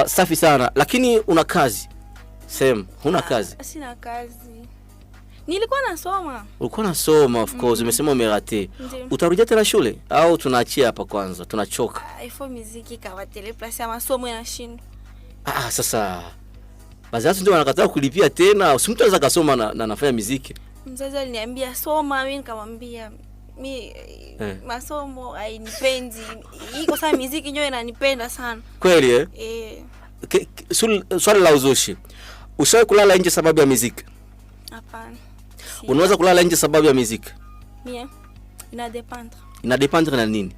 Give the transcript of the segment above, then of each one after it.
Safi sana. Lakini una kazi? Same, huna kazi? Sina kazi. Nilikuwa nasoma. Ulikuwa nasoma, of course. Umesema umerate. Utarudia tena shule au tunaachia hapa kwanza? Tunachoka. Ifo muziki kawa teleplace ya masomo yanashinda. Sasa bazazi ndio wanakataa kulipia tena. Usimtu anaweza kusoma na nafanya muziki. Mzazi aliniambia soma, mimi nikamwambia masomo hainipendi. Iko sana muziki ndio inanipenda sana. Kweli swali la uzushi. Ushawahi kulala nje sababu ya muziki? Hapana. Unaweza kulala nje sababu ya muziki? Mimi inadependre. Inadependre na nini?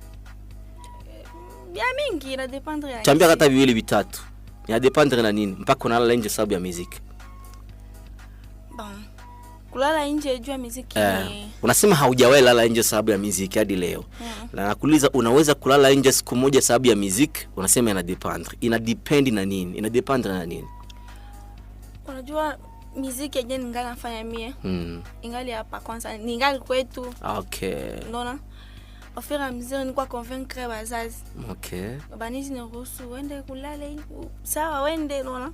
Ya mingi inadependre ya. Chambia hata viwili vitatu. Inadependre na nini mpaka unalala nje sababu ya muziki? Kulala nje juu ya muziki. Unasema haujawahi lala nje sababu ya muziki hadi leo. Na nakuuliza unaweza kulala nje siku moja sababu ya muziki? Unasema inadependre. Inadepend na nini? Inadependre na nini? Unajua muziki yenyewe ningali nafanya mie. Ingali hapa kwanza, ningali kwetu. Okay. Unaona? Au fur et à mesure nilikuwa convaincre wazazi. Okay. Babanizi niruhusu wende kulala sawa wende unaona?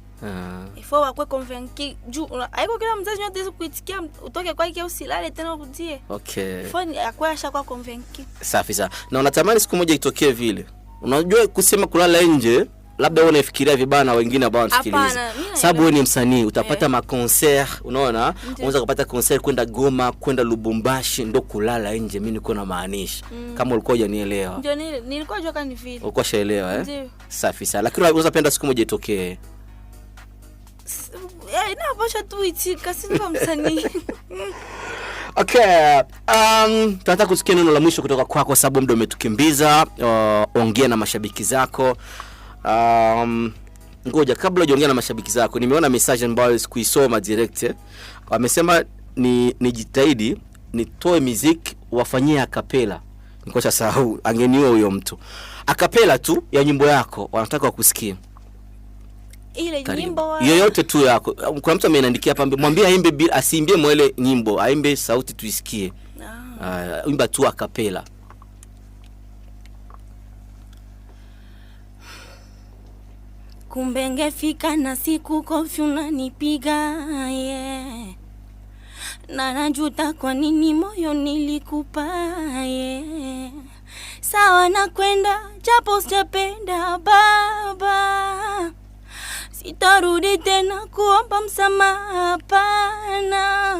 Ifo wakwe convaincre juu haiko kila mzazi yote kuitikia utoke kwake usilale tena urudie. Okay. Ifo akwa ashakuwa convaincre. Safi sana. Na unatamani siku moja itokee vile. Unajua kusema kulala nje labda wewe unafikiria vibaya na wengine ambao wanasikiliza. Sababu wewe ni msanii, utapata ma concert, unaona? Unaweza kupata concert kwenda Goma, kwenda Lubumbashi, ndo kulala nje. Mimi niko na maanisha. Kama ulikuwa hujanielewa. Ndio nilikuwa najua kani vile. Ulikuwa shaelewa Safi sana. Lakini unaweza penda siku moja itokee. Inapasha tu itika, si ndo msanii. Okay, tunataka kusikia neno la mwisho kutoka kwako sababu muda umetukimbiza. Ongea na mashabiki zako. Ngoja kabla hujaongea na mashabiki zako, nimeona message ambayo sikuisoma direct. Wamesema nijitahidi nitoe muziki wafanyie acapella. Nikocha sahau, angeniua huyo mtu. Acapella tu ya nyimbo yako wanataka wakusikie. Ile nyimbo yoyote tu yako. Kuna mtu ameniandikia hapa, mwambie aimbe bila asiimbie mwele nyimbo, aimbe sauti tuisikie. Imba tu acapella. Kumbe ngefika na siku kofi unanipiga na najuta kwa nini moyo nilikupa sawa na kwenda japo sijapenda baba, sitarudi tena kuomba msamaha hapana,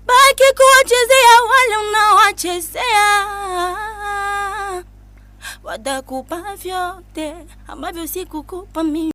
baki kuwachezea wale unawachezea, watakupa vyote ambavyo sikukupa mimi.